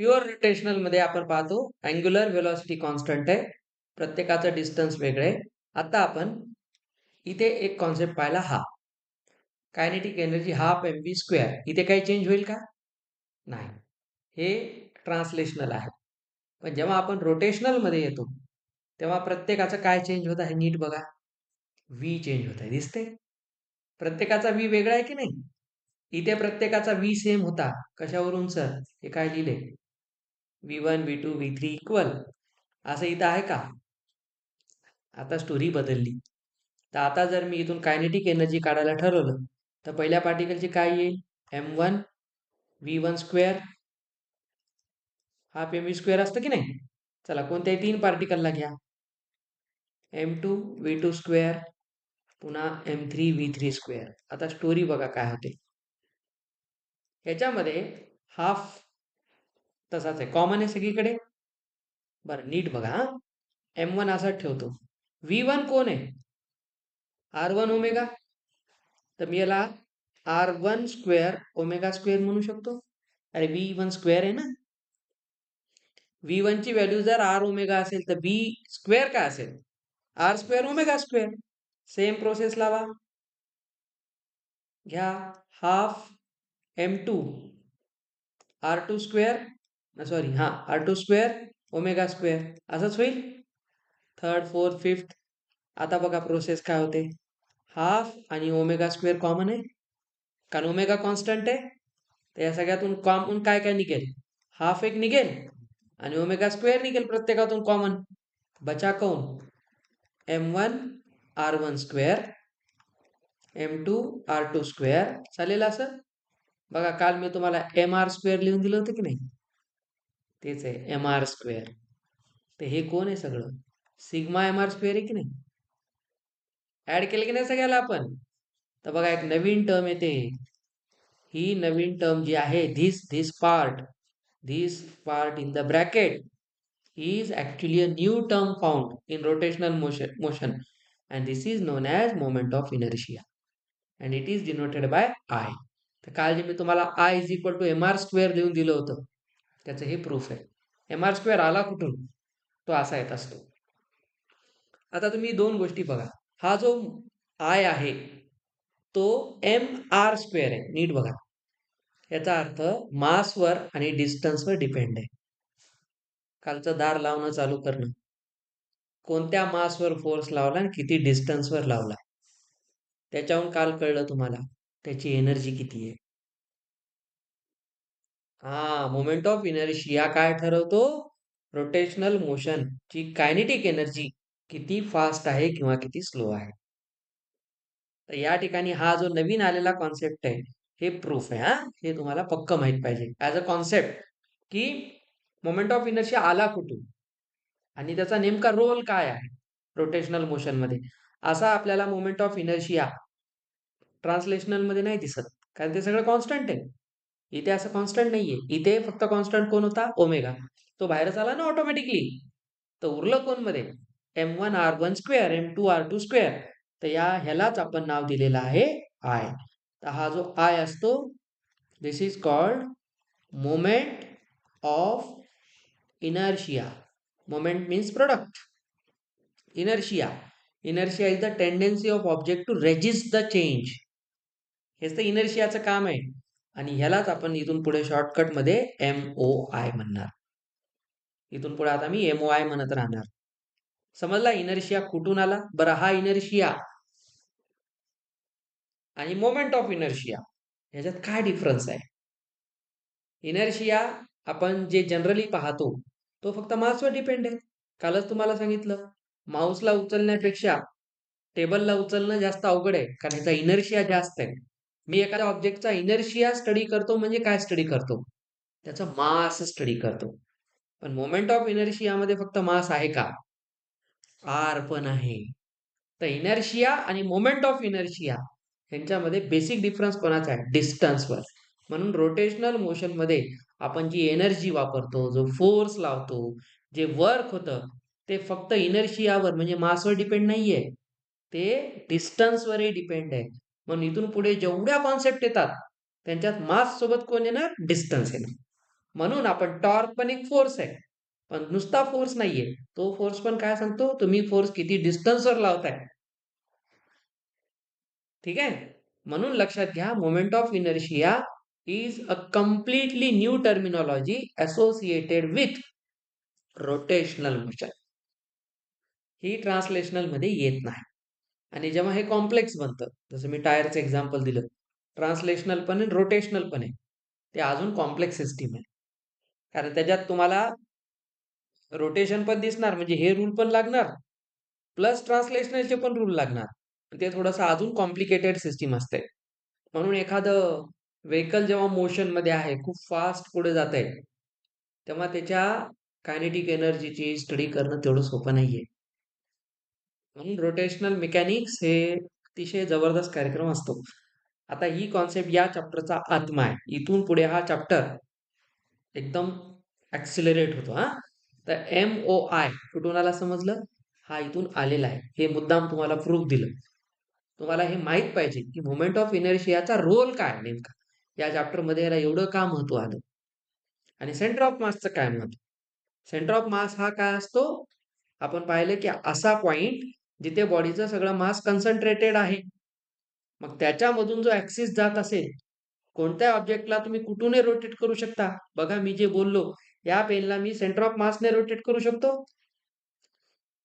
Pure rotational मध्ये आपण पाहतो अँग्युलर व्हेलॉसिटी कॉन्स्टंट आहे, प्रत्येकाचं डिस्टन्स वेगळं आहे. आता आपण इथे एक कॉन्सेप्ट पाहिला, हा kinetic energy half m v square. इथे काही चेंज होईल का? नाही, हे ट्रान्सलेशनल आहे. पण जेव्हा आपण रोटेशनल मध्ये येतो तेव्हा प्रत्येकाचं काय चेंज होत आहे, नीट बघा. व्ही चेंज होत आहे, दिसते? प्रत्येकाचा व्ही वेगळा आहे की नाही? इथे प्रत्येकाचा व्ही सेम होता. कशावरून सर? हे काय लिहिले, V1 V2 V3 इक्वल, असं इथं आहे का? आता स्टोरी बदलली. तर आता जर मी इथून कायनेटिक एनर्जी काढायला ठरवलं तर पहिल्या पार्टिकलची काय येईल, M1 V1 square, half M square असतं की नाही. चला कोणत्याही तीन पार्टिकलला घ्या, M2 V2 स्क्वेअर पुन्हा M3 V3 स्क्वेअर. आता स्टोरी बघा काय होते. ह्याच्यामध्ये हाफ तसाच आहे, कॉमन आहे सगळीकडे. बरं नीट बघा, M1 असा ठेवतो. V1 कोण आहे? R1 omega. तर मी याला R1 स्क्वेअर ओमेगा स्क्वेअर म्हणू शकतो. अरे V1 स्क्वेअर आहे ना. V1 ची व्हॅल्यू जर R ओमेगा असेल तर V स्क्वेअर काय असेल? R square omega square. Same process लावा. घ्या half M2 R2 square, sorry हां R2 स्क्वेअर ओमेगा स्क्वेअर, असंच होईल. Third fourth fifth. आता बघा प्रोसेस काय होते. हाफ आणि ओमेगा स्क्वेअर कॉमन आहे, कारण ओमेगा कॉन्स्टंट आहे. तर या सगळ्यातून कॉमन काय काय निघेल, हाफ एक निघेल आणि ओमेगा स्क्वेअर निघेल प्रत्येकातून कॉमन. बचा कोण? M1 R1 square M2 R2 square. चालेल असं? बघा काल मी तुम्हाला MR स्क्वेअर लिहून दिलं होतं की नाही, तेच आहे MR स्क्वेअर. तर हे कोण आहे सगळं, सिग्मा MR स्क्वेअर आहे की नाही. ऍड केलं की नाही सगळ्याला आपण. तर बघा एक नवीन टर्म येते. ही नवीन टर्म जी आहे, this part in the bracket is actually a new term found in rotational motion and this is known as moment of inertia and it is denoted by I. तर काल जे मी तुम्हाला I is equal to MR square लिहून दिलं होतं, त्याचं हे proof आहे. MR स्क्वेअर आला कुठून? तो असा येत असतो. आता तुम्ही दोन गोष्टी बघा. हा जो I आहे तो MR स्क्वेअर आहे, नीट बघा. याचा अर्थ मासवर आणि डिस्टन्सवर डिपेंड आहे. कालचं दार लावणं चालू करणं, कोणत्या मासवर फोर्स लावला आणि किती डिस्टन्सवर लावला, त्याच्याहून काल कळलं तुम्हाला त्याची एनर्जी किती आहे. मोमेंट ऑफ इनर्शिया काय ठरवतो? रोटेशनल मोशन ची कायनेटिक एनर्जी किती फास्ट आहे किंवा किती स्लो आहे. तर या ठिकाणी हा जो नवीन आलेला कॉन्सेप्ट आहे हे प्रूफ आहे. हे तुम्हाला पक्क माहित पाहिजे ऍज अ कॉन्सेप्ट, की मोमेंट ऑफ इनर्शिया आला कुठून आणि त्याचा नेमका रोल काय आहे रोटेशनल मोशन मध्ये. असा आपल्याला मोमेंट ऑफ इनर्शिया ट्रान्सलेशनल मध्ये नाही दिसत, कारण ते सगळं कॉन्स्टंट आहे. इथे असं कॉन्स्टंट नाहीये. इथे फक्त कॉन्स्टंट कोण होता? ओमेगा. तो बाहेरच आला ना ऑटोमॅटिकली. तर उरलं कोण मध्ये? M1 R1 square M2 R2 square. तर ह्यालाच आपण नाव दिलेलं आहे आय. तर हा जो आय असतो, this is called moment of inertia. Moment means product. Inertia. Inertia is the tendency of object to resist the change. हेच तर इनर्शियाचं काम आहे. आणि ह्यालाच आपण इथून पुढे शॉर्टकट मध्ये MOI म्हणणार. इथून पुढे आता मी MOI म्हणत राहणार. समजला इनर्शिया कुठून आला? बरं, हा इनर्शिया आणि मोमेंट ऑफ इनर्शिया ह्याच्यात काय डिफरन्स आहे? इनर्शिया आपण जे जनरली पाहतो तो फक्त मासवर डिपेंड आहे. कालच तुम्हाला सांगितलं, माऊसला उचलण्यापेक्षा टेबलला उचलणं जास्त अवघड आहे, कारण ह्याचा इनर्शिया जास्त आहे. मी एखाद्या ऑब्जेक्टचा इनर्शिया स्टडी करतो म्हणजे काय स्टडी करतो? त्याचा मास स्टडी करतो. पण मोमेंट ऑफ इनर्शियामध्ये फक्त मास आहे का? आर पण आहे. तर इनर्शिया आणि मोमेंट ऑफ इनर्शिया यांच्यामध्ये बेसिक डिफरन्स कोणाचा आहे? डिस्टन्सवर. म्हणून रोटेशनल मोशन मध्ये आपण जी एनर्जी वापरतो, जो फोर्स लावतो, जे वर्क होतं, ते फक्त इनर्शियावर म्हणजे मासवर डिपेंड नाहीये, ते डिस्टन्सवरही डिपेंड आहे. म्हणून इथून पुढे जेवढ्या कॉन्सेप्ट येतात त्यांच्यात मास सोबत कोण येणार? डिस्टन्स येणार. म्हणून आपण टॉर्क पण एक फोर्स आहे. पण नुसता फोर्स नाहीये. तो फोर्स पण काय सांगतो, तुम्ही फोर्स किती डिस्टन्सवर लावताय. ठीक आहे? म्हणून लक्षात घ्या, moment of inertia is a completely new terminology associated with rotational motion. He translational मध्ये येत नाही. आणि जेव्हा हे कॉम्प्लेक्स बनतं, जसं मी टायरचं एक्झाम्पल दिलं, ट्रान्सलेशनल पण आहे, रोटेशनल पण आहे. ते अजून कॉम्प्लेक्स सिस्टीम आहे. कारण त्याच्यात तुम्हाला रोटेशन पण दिसणार, म्हणजे हे रूल पण लागणार, प्लस ट्रान्सलेशनलचे पण रूल लागणार. ते थोडंसं अजून कॉम्प्लिकेटेड सिस्टीम असते. म्हणून एखादं व्हेकल जेव्हा मोशन मध्ये आहे, खूप फास्ट पुढे जात आहे, तेव्हा त्याच्या कायनेटिक एनर्जीची स्टडी करणं तेवढं सोपं नाहीये. म्हणून रोटेशनल मेकॅनिक्स हे अतिशय जबरदस्त कार्यक्रम असतो. आता ही कॉन्सेप्ट या चॅप्टरचा आत्मा आहे. इथून पुढे हा चॅप्टर एकदम ऍक्सिलरेट होतो. हा, तर MOI कुठून आला समजलं? हा इथून आलेला आहे. हे मुद्दाम तुम्हाला प्रूफ दिलं. तुम्हाला हे माहित पाहिजे की मोमेंट ऑफ इनर्शियाचा रोल काय नेमका, या चॅप्टर मध्ये याला एवढं का महत्व आलं, आणि सेंटर ऑफ मासचं काय महत्व. सेंटर ऑफ मास हा काय असतो, आपण पाहिलं की असा पॉइंट जिथे बॉडीचं सगळं मास कन्सन्ट्रेटेड आहे. मग त्याच्यामधून जो ऍक्सिस जात असेल, कोणत्या ऑब्जेक्टला तुम्ही कुठूनही रोटेट करू शकता. बघा मी जे बोललो, या पेनला मी सेंटर ऑफ मासने रोटेट करू शकतो.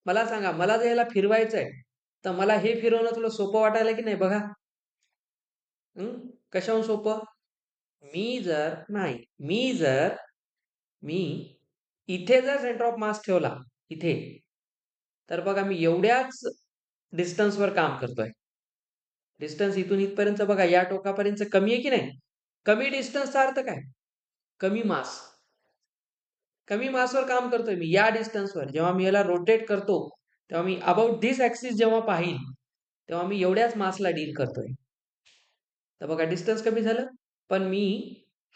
मला सांगा, मला जर याला फिरवायचंय, तर मला हे फिरवणं तुला सोपं वाटायला की नाही? बघा, कशाहून सोपं? मी जर नाही मी जर मी इथे जर सेंटर ऑफ मास ठेवला इथे, तर बघा मी एवढ्याच डिस्टन्सवर काम करतोय. डिस्टन्स इथून इथपर्यंत बघा, या टोकापर्यंत कमी आहे की नाही? कमी डिस्टन्सचा अर्थ काय? कमी मास. कमी मासवर काम करतोय मी या डिस्टन्सवर. जेव्हा मी याला रोटेट करतो, तेव्हा मी अबाउट धिस ऍक्सिस जेव्हा पाहिल, तेव्हा मी एवढ्याच मासला डील करतोय. तर बघा डिस्टन्स कमी झालं. पण मी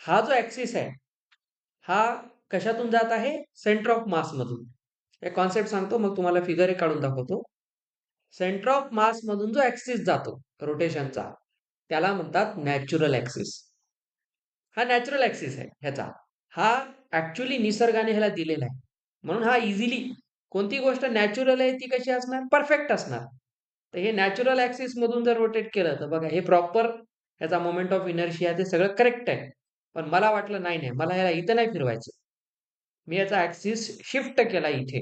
हा जो ऍक्सिस आहे, हा कशातून जात आहे? सेंटर ऑफ मास मधून. एक कॉन्सेप्ट सांगतो, मग तुम्हाला फिगर काढून दाखवतो. सेंटर ऑफ मास मधून जो ऍक्सिस जातो रोटेशनचा, त्याला म्हणतात नॅचरल ऍक्सिस. हा नॅचरल ऍक्सिस आहे ह्याचा. हा ऍक्च्युली निसर्गाने ह्याला दिलेला आहे. म्हणून हा इझिली, कोणती गोष्ट नॅचरल आहे ती कशी असणार? परफेक्ट असणार. तर हे नॅचरल ऍक्सिस मधून जर रोटेट केलं, तर बघा हे प्रॉपर, ह्याचा मोमेंट ऑफ इनर्शिया ते सगळं करेक्ट आहे. पण मला वाटलं नाही नाही, मला ह्याला इथं नाही फिरवायचं. मी याचा ऍक्सिस शिफ्ट केला इथे.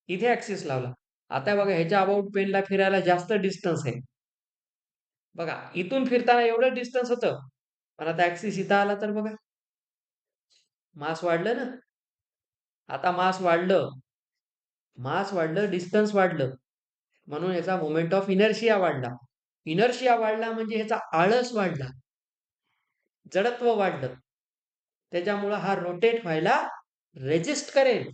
इथे ऍक्सिस लावला. आता बघा ह्याच्या अबाउट पेनला फिरायला जास्त डिस्टन्स आहे. बघा इथून फिरताना एवढं डिस्टन्स होतं, पण आता ऍक्सिस इथं आला तर बघा, मास वाढलं ना. आता मास वाढलं, डिस्टन्स वाढलं, म्हणून याचा मोमेंट ऑफ इनर्शिया वाढला. इनर्शिया वाढला म्हणजे ह्याचा आळस वाढला, जडत्व वाढलं. त्याच्यामुळं हा रोटेट व्हायला रेजिस्ट करेल.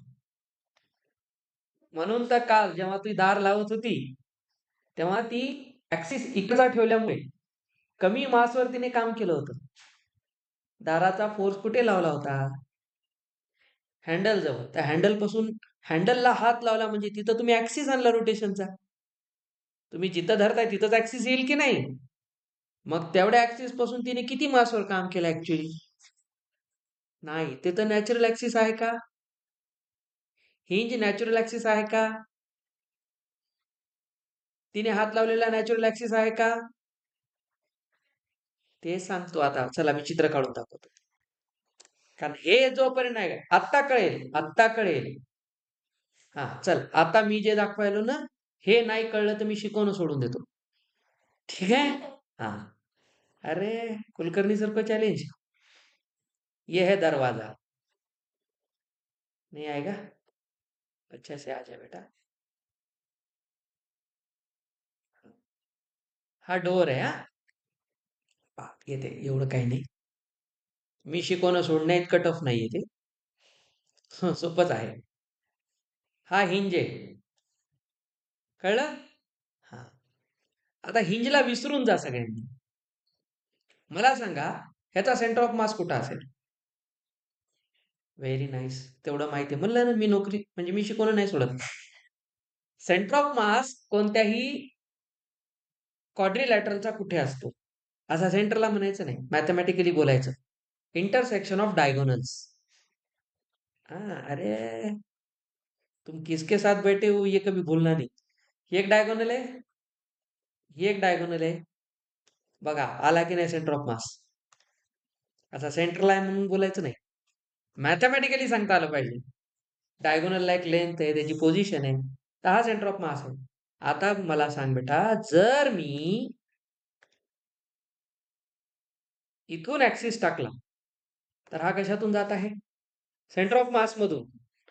म्हणून तर काल जेव्हा ती दार लावत होती, तेव्हा ती ऍक्सिस इकडचा ठेवल्यामुळे कमी मासवर तिने काम केलं होतं. दाराचा फोर्स कुठे लावला होता? हँडल जवळ. त्या हँडल पासून, हँडलला हात लावला म्हणजे तिथं तुम्ही ऍक्सिस आणला रोटेशनचा. तुम्ही जिथं धरताय तिथंच ऍक्सिस येईल की नाही? मग तेवढ्या ऍक्सिस पासून तिने किती मासवर काम केलं ऍक्च्युली? नाही. ते तर नॅचरल ऍक्सिस आहे का? हिंज नॅचरल ऍक्सिस आहे का? तिने हात लावलेला नॅचरल ऍक्सिस आहे का? ते सांगतो आता. चला मी चित्र काढून दाखवतो. कारण हे जोपर्यंत नाही, आत्ता कळेल, आत्ता कळेल. हा चल, आता मी जे दाखवायलो ना, हे नाही कळलं तर मी शिकवणं सोडून देतो. ठीक है? हाँ, अरे कुलकर्णी सर को चैलेंज, ये है दरवाजा, नहीं आएगा? अच्छे से आ जाए बेटा. हा डोर आहे. हा येते, एवढं काही नाही. मी शिकवणं सोडण्या इतकं टफ नाहीये ते. सोपंच आहे. हा हिंज आहे, कळलं? हा, आता हिंजला विसरून जा सगळ्यांनी. मला सांगा, ह्याचा सेंटर ऑफ मास कुठं असेल? Very nice. तेवढं माहिती आहे. म्हणलं ना, मी नोकरी म्हणजे मी शिकवणं नाही सोडत. सेंटर ऑफ मास कोणत्याही क्वाड्रिलॅटरलचा कुठे असतो? असा सेंटरला म्हणायचं नाही, मॅथमॅटिकली बोलायचं. Intersection of diagonals. हाँ, अरे तुम किसके साथ बैठे हो ये कभी भूलना नहीं। ही एक डायगोनल आहे, ही एक डायगोनल आहे। बघा आला की नाही सेंटर ऑफ मास? आता सेंट्रल आहे म्हणून बोलायचं नाही, मॅथमॅटिकली सांगता आलं पाहिजे। डायगोनलला एक लेंथ आहे, त्याची पोझिशन आहे, तर हा सेंटर ऑफ मास आहे। आता मला सांग बेटा, जर मी इथून ऍक्सिस टाकला तर हा कशातून जात आहे? सेंटर ऑफ मास मधून।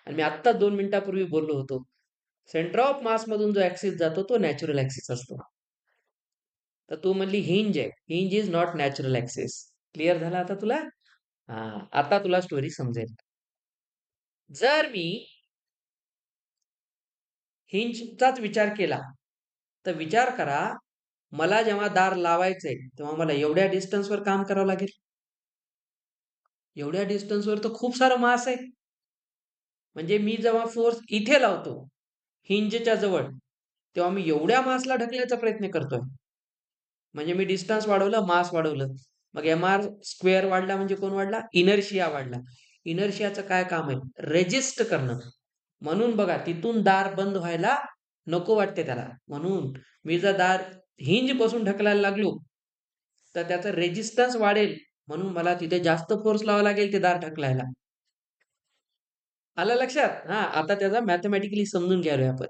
आणि मी आत्ता 2 मिनिटापूर्वी बोललो होतो, सेंटर ऑफ मास मधून जो ऍक्सिस जातो तो नॅचरल ऍक्सिस असतो। तर तू म्हणली हिंज आहे, hinge is not natural axis. Clear झाला आता तुला? हा, आता तुला स्टोरी समजेल। जर मी हिंजचाच विचार केला तर विचार करा, मला जेव्हा दार लावायचंय तेव्हा मला एवढ्या डिस्टन्सवर काम करावं लागेल। एवढ्या डिस्टन्सवर तर खूप सारं मास आहे। म्हणजे मी जेव्हा फोर्स इथे लावतो हिंजच्या जवळ, तेव्हा मी एवढ्या मासला ढकलायचा प्रयत्न करतोय। म्हणजे मी डिस्टन्स वाढवलं, मास वाढवलं, मग एम आर स्क्वेअर वाढला म्हणजे कोण वाढला? इनर्शिया वाढला। इनर्शियाचं काय काम आहे? रेजिस्ट करणं। म्हणून बघा तिथून दार बंद व्हायला नको वाटते त्याला, म्हणून मी जर दार हिंज पासून ढकलायला लागलो तर त्याचं रेजिस्टन्स वाढेल, म्हणून मला तिथे जास्त फोर्स लावावा लागेल ते दार ढकलायला। आलं लक्षात? हा, आता त्याचा मॅथमॅटिकली समजून घ्यायला आपण।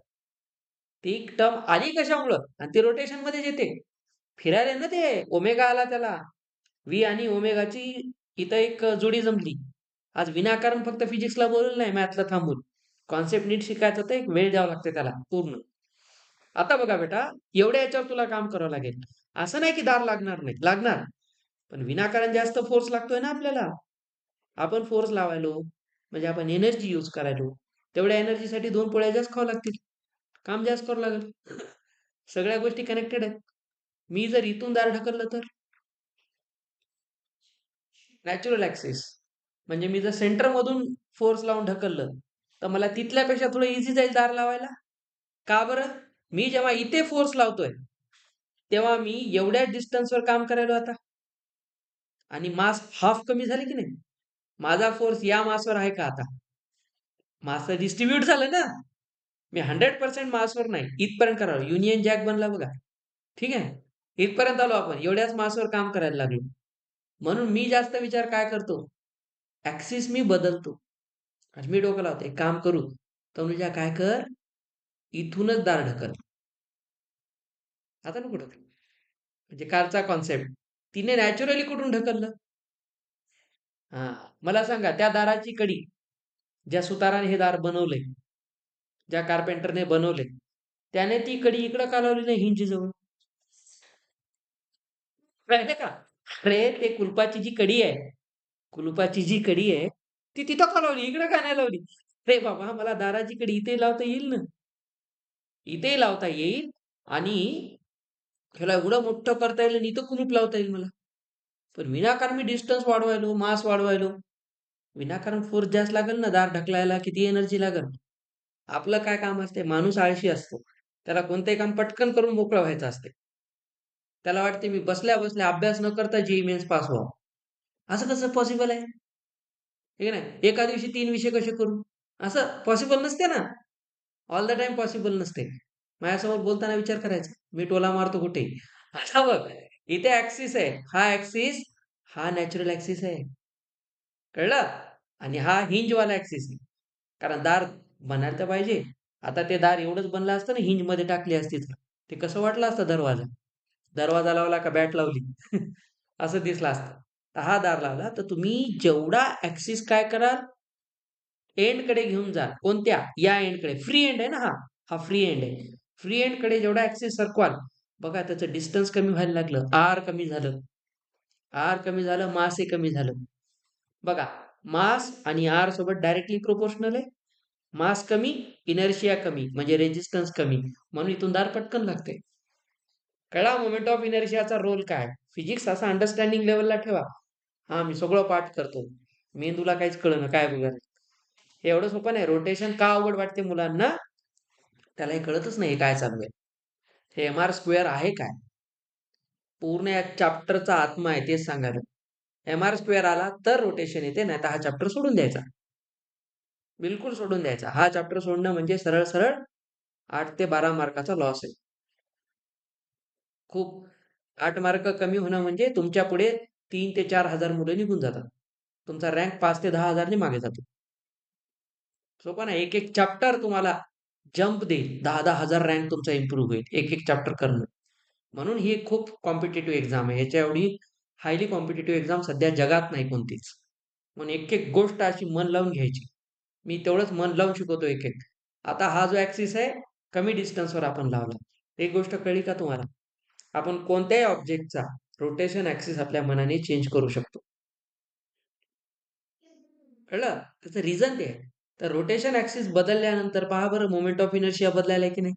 ती टर्म आली कशामुळं? आणि ती रोटेशन मध्ये येते, फिरायला ना ते ओमेगा आला त्याला, व्ही आणि ओमेगाची इथं एक जोडी जमली। आज विनाकारण फक्त फिजिक्सला बोललं नाही, मॅथला थांबून। कॉन्सेप्ट नीट शिकायचं तर एक वेळ द्यावा लागते त्याला पूर्ण। आता बघा बेटा, एवढ्या याच्यावर तुला काम करावं लागेल। असं नाही की दार लागणार नाही, लागणार, पण विनाकारण जास्त फोर्स लागतोय ना आपल्याला। आपण फोर्स लावायलो म्हणजे आपण एनर्जी यूज करायलो, तेवढ्या एनर्जीसाठी 2 पोळ्या जास्त खावं लागतील, काम जास्त करावं लागेल। सगळ्या गोष्टी कनेक्टेड आहेत। मी जर इथून दार ढकललं तर नॅचरल ऍक्सिस, म्हणजे मी जर सेंटर मधून फोर्स लावून ढकललं तर मला तिथल्यापेक्षा थोडं इझी जाईल दार लावायला। का बरं? मी जेव्हा इथे फोर्स लावतोय तेव्हा मी एवढ्या डिस्टन्सवर काम करायलो आता, आणि मास हाफ कमी झाले की नाही? माझा फोर्स या मासवर आहे का आता? मास डिस्ट्रीब्यूट झालं ना। मी 100% मासवर नाही, इथपर्यंत करावं, युनियन जॅक बनला बघा। ठीक आहे, इथपर्यंत आलो आपण, एवढ्याच मासवर काम करायला लागलो। म्हणून मी जास्त विचार काय करतो, ऍक्सिस मी बदलतो। आणि मी डोकं लावतो, एक काम करू, तनुजा काय कर, इथूनच दार ढकल। आता नको ढकल, म्हणजे कारचा कॉन्सेप्ट तिने नॅचरली कुठून ढकललं? हा, मला सांगा, त्या दाराची कडी ज्या सुताराने हे दार बनवलंय, ज्या कार्पेंटरने बनवले, त्याने ती कडी इकडं का लावली नाही हिंज जवळ? कळलं का? अरे ते कुलपाची जी कडी आहे, कुलपाची जी कडी आहे, ती तिथं का लावली, इकडं का नाही लावली? अरे बाबा, मला दाराची कडी इथे लावता येईल ना, इथे लावता येईल, आणि ह्याला एवढं मोठं करता येईल आणि इथं कुलूप लावता येईल मला। पण विनाकारण मी डिस्टन्स वाढवायलो, मास वाढवायलो, विनाकारण फोर्स जास्त लागेल ना दार ढकलायला, किती एनर्जी लागेल? आपलं काय काम असते, माणूस आळशी असतो, त्याला कोणतेही काम पटकन करून मोकळं व्हायचं असते। त्याला वाटते मी बसल्या बसल्या अभ्यास न करता जेईई मेन्स पास व्हावं। असं कसं पॉसिबल आहे? हे नाही, एका दिवशी 3 विषय कसे करू? असं पॉसिबल नसते ना, ऑल द टाइम पॉसिबल नसते। माझ्यासमोर बोलताना विचार करायचा, मी टोला मारतो कुठे? आता बघ, इथे ऍक्सिस आहे, हा ऍक्सिस हा नॅचरल ऍक्सिस आहे, कळलं? आणि हा हिंजवाला ऍक्सिस आहे, कारण दार बनायला तर पाहिजे। आता ते दार एवढंच बनलं असतं ना, हिंज मध्ये टाकली असती तर ते कसं वाटलं असतं? दरवाजा, दरवाजा लावला का बॅट लावली असं दिसलं असतं। तर हा दार लावला तर तुम्ही जेवढा ऍक्सिस काय कराल, एंड कडे घेऊन जा, कोणत्या? या एंड कडे, फ्री एंड आहे ना हा, हा फ्री एंड आहे। फ्री एंड कडे जेवढा ऍक्सिस सरकवाल, बघा त्याचं डिस्टन्स कमी व्हायला लागलं, आर कमी झालं, आर कमी झालं, मास हे कमी झालं। बघा, मास आणि आर सोबत डायरेक्टली प्रोपोर्शनल आहे। मास कमी, इनर्शिया कमी, म्हणजे रेजिस्टन्स कमी, म्हणून इथून दार पटकन लागते। कळा मोमेंट ऑफ इनर्शियाचा रोल काय? फिजिक्स असा अंडरस्टँडिंग लेवलला ठेवा। हा, मी सगळं पाठ करतो, मेंदूला काहीच कळलं काय बघा, हे एवढं सोपं नाही। रोटेशन का अवघड वाटते मुलांना? त्याला हे कळतच नाही काय चालू आहे। हे एम आर स्क्वेअर आहे काय? पूर्ण या चॅप्टरचा आत्मा आहे, तेच सांगायला। mr² आला तर रोटेशन येते, नाही तर हा चॅप्टर सोडून द्यायचा, बिलकुल सोडून द्यायचा. हा चॅप्टर सोडणं म्हणजे सरळ सरळ 8 ते 12 मार्काचा लॉस आहे. खूप 8 मार्क कमी होणं म्हणजे तुमच्या पुढे 3 ते 4 हजार मुलं निघून जातात. तुमचा रँक 5 ते 10 हजारने मागे जातो. सोपं ना, एक एक चॅप्टर तुम्हाला जंप देईल, 10-10 हजार रँक तुमचा इम्प्रूव्ह होईल एक एक चॅप्टर करणं. म्हणून ही खूप कॉम्पिटेटिव्ह एक्झाम आहे. याच्या एवढी हायली कॉम्पिटेटिव्ह एक्झाम सध्या जगात नाही कोणतीच. म्हणून एक एक गोष्ट अशी मन लावून घ्यायची. मी तेवढंच मन लावून शिकवतो एक एक. आता हा जो ऍक्सिस आहे, कमी डिस्टन्सवर आपण लावला. एक गोष्ट कळली का तुम्हाला? आपण कोणत्याही ऑब्जेक्टचा रोटेशन ऍक्सिस आपल्या मनाने चेंज करू शकतो. कळलं? त्याचं रिझन ते आहे. तर रोटेशन ऍक्सिस बदलल्यानंतर पहा बरं, मोमेंट ऑफ इनर्शिया बदलायला की नाही?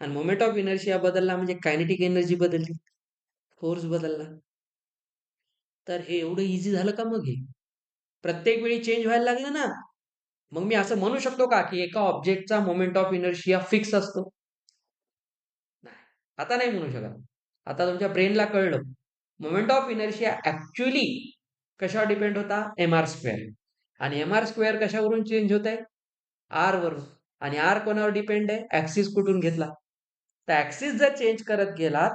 आणि मोमेंट ऑफ इनर्शिया बदलला म्हणजे कायनेटिक एनर्जी बदलली, फोर्स बदलला. तर हे एवढं इझी झालं का मग हे? प्रत्येक वेळी चेंज व्हायला लागलं ना. मग मी असं म्हणू शकतो का की एका ऑब्जेक्टचा मोमेंट ऑफ इनर्शिया फिक्स असतो? नाही. आता नाही म्हणू शकत. आता तुमच्या ब्रेनला कळलं. मोमेंट ऑफ इनर्शिया ऍक्च्युअली कशावर डिपेंड होता? mr². आणि mr² कशावरून चेंज होत आहे? आर वरून. आणि आर कोणावर डिपेंड आहे? ऍक्सिस कुठून घेतला? तर ऍक्सिस जर चेंज करत गेलात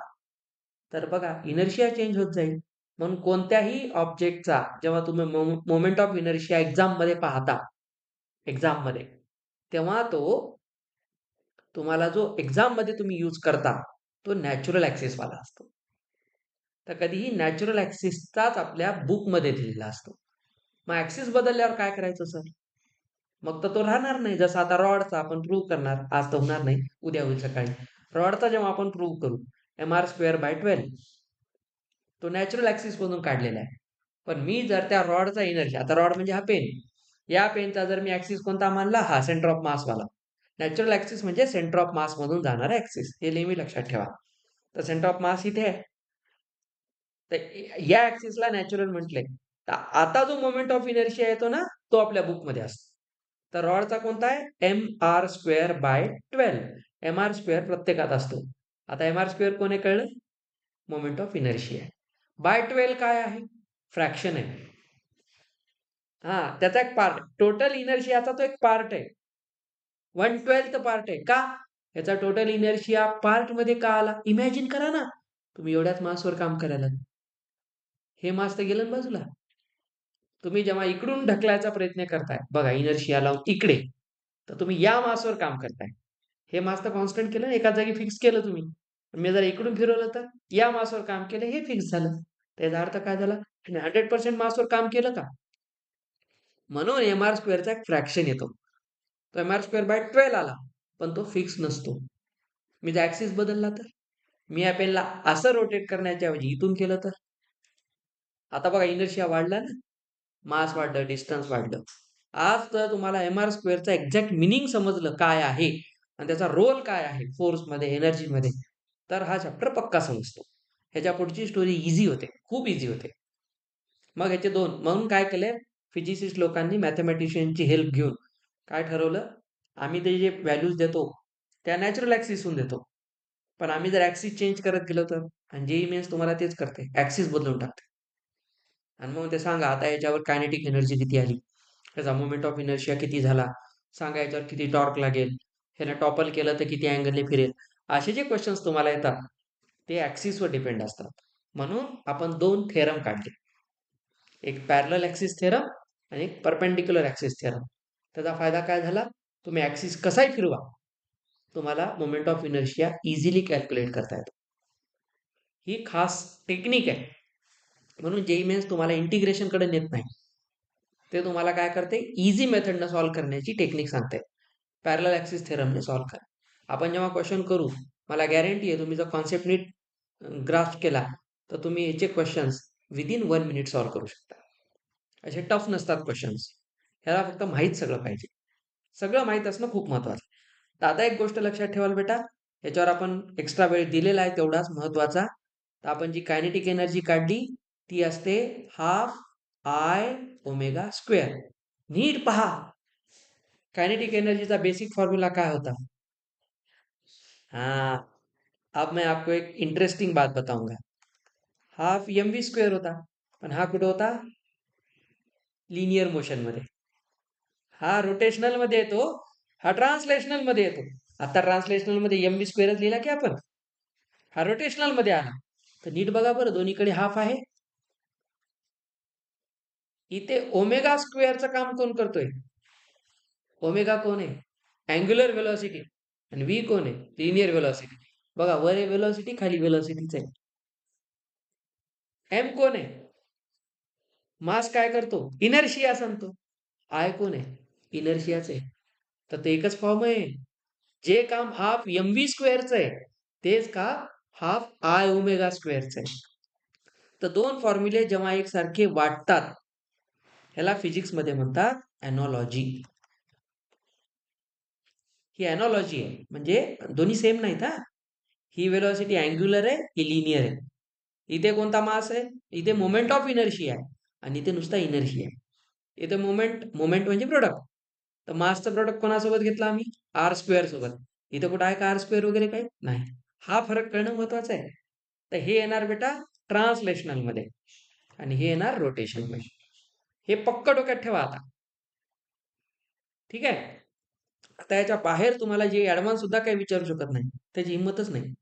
तर बघा इनर्शिया चेंज होत जाईल. म्हणून कोणत्याही ऑब्जेक्टचा जेव्हा तुम्ही मोमेंट ऑफ इनर्शिया एक्झाम मध्ये पाहता, एक्झाम मध्ये, तेव्हा तो तुम्हाला जो एक्झाम मध्ये तुम्ही यूज करता तो नॅचरल ऍक्सिस वाला असतो. तर कधीही नॅचरल ऍक्सिसचाच आपल्या बुकमध्ये दिलेला असतो. मग ऍक्सिस बदलल्यावर काय करायचं सर? मग तर तो राहणार नाही. जसं आता रॉडचा आपण प्रूव्ह करणार, आज तर होणार नाही, उद्या होईल सकाळी. रॉडचा जेव्हा आपण प्रूव्ह करू, mr²/12 तो नॅचरल ऍक्सिस मधून काढलेला आहे. पण मी जर त्या रॉडचा एनर्जी, आता रॉड म्हणजे हा पेन, या पेनचा जर मी ऍक्सिस कोणता मानला? हा सेंटर ऑफ मास वाला. नॅचरल ऍक्सिस म्हणजे सेंटर ऑफ मास मधून जाणारा ऍक्सिस, हे नेहमी लक्षात ठेवा. तर सेंटर ऑफ मास इथे आहे, तर या ऍक्सिसला नॅचरल म्हटलंय. तर आता जो मोमेंट ऑफ इनर्शिया येतो ना, तो आपल्या बुकमध्ये असतो. तर रॉडचा कोणता आहे? mr²/12. mr² प्रत्येकात असतो. आता mr² कोण आहे कळलं? Moment of inertia. बाय 12 काय आहे? फ्रॅक्शन आहे. हा, त्याचा एक पार्ट, टोटल इनर्शियाचा तो एक पार्ट आहे. 1/12 पार्ट आहे. का? याचा टोटल इनर्शिया पार्ट मध्ये का आला? इमॅजिन करा ना, तुम्ही एवढ्याच मासवर काम करायला, हे मास तर गेलं ना बाजूला. तुम्ही जेव्हा इकडून ढकलायचा प्रयत्न करताय, बघा इनर्शिया लावून इकडे, तर तुम्ही या मासवर काम करताय. हे मास तर कॉन्स्टंट केलं, एका जागी फिक्स केलं तुम्ही. मी जर इकडून फिरवलं तर या मासवर काम केलं, हे फिक्स झालं. त्याचा अर्थ काय झाला? 100% मासवर काम केलं का? म्हणून mr²चा एक फ्रॅक्शन येतो. तो mr²/12 आला, पण तो फिक्स नसतो. मी जर ऍक्सिस बदलला तर, मी या पेनला असं रोटेट करण्याच्या ऐवजी इथून केलं तर, आता बघा इनर्शिया वाढला ना, मास वाढलं, डिस्टन्स वाढलं. आज तर तुम्हाला mr²चा एक्झॅक्ट मिनिंग समजलं काय आहे आणि त्याचा रोल काय आहे फोर्समध्ये, एनर्जीमध्ये, तर हा चॅप्टर पक्का समजतो. ह्याच्या पुढची स्टोरी इझी होते, खूप इझी होते. मग ह्याचे दोन, म्हणून काय केले फिजिसिस्ट लोकांनी, मॅथमॅटिशियनची हेल्प घेऊन काय ठरवलं, आम्ही ते जे व्हॅल्यूज देतो त्या नॅचरल ऍक्सिसहून देतो. पण आम्ही जर ऍक्सिस चेंज करत गेलो तर, आणि जेई मेन्स तुम्हाला तेच करते, ऍक्सिस बदलून टाकते. आणि मग ते सांगा आता याच्यावर कायनेटिक एनर्जी किती आली, त्याचा मोमेंट ऑफ इनर्शिया किती झाला, सांगा याच्यावर किती टॉर्क लागेल, ह्याला टॉपल केलं तर किती अँगलने फिरेल. असे जे क्वेश्चन्स तुम्हाला येतात ते ऍक्सिसवर डिपेंड असतात. म्हणून आपण दोन थेरम काढले, एक पॅरलल ऍक्सिस थेरम आणि एक परपेंडिक्युलर ऍक्सिस थेरम. त्याचा फायदा काय झाला? तुम्ही ऍक्सिस कसाही फिरवा, तुम्हाला moment of inertia easily calculate करता येतो. ही खास टेक्निक आहे. म्हणून जेई मेन्स तुम्हाला इंटिग्रेशन कडे नेत नाही, ते तुम्हाला काय करते, इझी मेथडनं सॉल्व्ह करण्याची टेक्निक सांगते. पॅरलल ऍक्सिस थेरमने सॉल्व्ह करा. आपण जेव्हा क्वेश्चन करू, मला गॅरंटी आहे तुम्ही जर कॉन्सेप्ट नीट ग्रास्प केला तर तुम्ही याचे क्वेश्चन्स विदिन 1 मिनिट सॉल्व्ह करू शकता. असे टफ नसतात क्वेश्चन्स. ह्याला फक्त माहीत सगळं पाहिजे. सगळं माहीत असणं खूप महत्वाचं. दादा एक गोष्ट लक्षात ठेवाल बेटा, याच्यावर आपण एक्स्ट्रा वेळ दिलेला आहे तेवढाच महत्वाचा. तर आपण जी कायनेटिक एनर्जी काढली ती असते हाफ I ω². नीट पहा, कायनेटिक एनर्जीचा बेसिक फॉर्म्यूला काय होता? हाँ, अब मैं आपको एक इंटरेस्टिंग बात बताऊंगा. हाफ mv² होता. पण हा कुठं होता? लिनियर मोशन मध्ये. हा रोटेशनल मध्ये येतो, हा ट्रान्सलेशनल मध्ये येतो. आता ट्रान्सलेशनल मध्ये एम व्ही स्क्वेअरच लिहिला की आपण, हा रोटेशनल मध्ये आला. तर नीट बघा बरं, दोन्हीकडे हाफ आहे. इथे ओमेगा स्क्वेअरचं काम कोण करतोय? ओमेगा कोण आहे? Angular velocity. आणि व्ही कोण आहे? Linear velocity. बघा, वर आहे व्हेलॉसिटी, खाली व्हेलॉसिटीच आहे. एम कोण आहे? मास काय करतो? इनर्शिया सांगतो. आय कोण आहे? इनर्शियाच आहे. तर ते एकच फॉर्म आहे. जे काम हाफ एम व्ही स्क्वेअरचं आहे तेच का हाफ आय ओमेगा स्क्वेअरचं आहे. तर दोन फॉर्म्युले जेव्हा एकसारखे वाटतात ह्याला फिजिक्स मध्ये म्हणतात एनॉलॉजी. ही एनॉलॉजी आहे, म्हणजे दोन्ही सेम नाहीत हा. ही वेलोसिटी अँग्युलर आहे, ही लिनियर आहे. इथे कोणता मास आहे? इथे मोमेंट ऑफ इनर्शिया आहे, आणि इथे नुसता इनर्शिया आहे. इथे मोमेंट मोमेंट म्हणजे प्रोडक्ट. तर मासचं प्रोडक्ट कोणासोबत घेतला आम्ही? आर स्क्वेअर सोबत. इथं कुठं आहे का आर स्क्वेअर वगैरे काही नाही. हा फरक कळणं महत्वाचं आहे. तर हे येणार बेटा ट्रान्सलेशनल मध्ये, आणि हे येणार रोटेशन मध्ये. हे पक्क डोक्यात ठेवा आता. ठीक आहे. आता याच्या बाहेर तुम्हाला जे ऍडव्हान्स सुद्धा काही विचारू शकत नाही, त्याची हिंमतच नाही.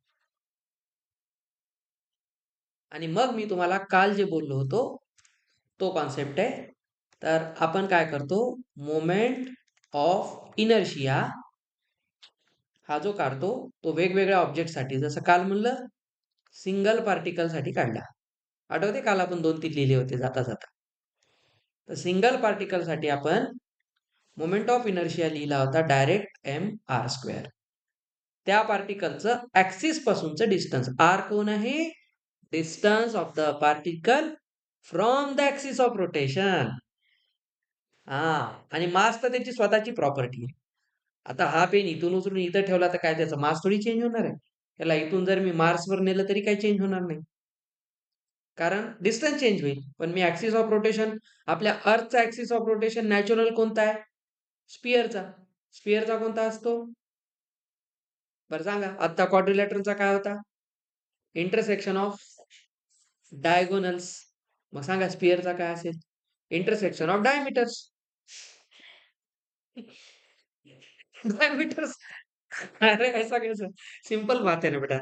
आणि मग मी तुम्हाला काल जे बोललो होतो तो कॉन्सेप्ट आहे. तर आपण काय करतो, मोमेंट ऑफ इनर्शिया हा जो काढतो तो वेगवेगळ्या ऑब्जेक्टसाठी, जसं काल म्हणलं सिंगल पार्टिकल साठी काढला. आठवते काल आपण 2-3 लिहिले होते जाता जाता. तर सिंगल पार्टिकल साठी आपण मोमेंट ऑफ इनर्शिया लिहिला होता डायरेक्ट एम आर स्क्वेअर. त्या पार्टिकलचं ऍक्सिस पासूनचं डिस्टन्स आर कोण आहे? Distance of the particle from the axis of rotation. हा, आणि मास तर त्याची स्वतःची प्रॉपर्टी आहे. आता हा पेन इथून उचलून इथं ठेवला तर काय त्याचा मास थोडी चेंज होणार आहे? त्याला इथून जर मी मार्सवर नेलं तरी काही चेंज होणार नाही, कारण डिस्टन्स चेंज होईल. पण मी ऍक्सिस ऑफ रोटेशन, आपल्या अर्थचा ऍक्सिस ऑफ रोटेशन नॅचरल कोणता आहे? स्पिअरचा. स्पिअरचा कोणता असतो? बरं सांगा. आता क्वाड्रिलॅटरलचा काय होता? Intersection of diagonals. मग सांगा स्पिअरचा काय असेल? Intersection of diameters. डायमीटर्स. अरे ऐसा कैसा? सिंपल बात है ना बेटा.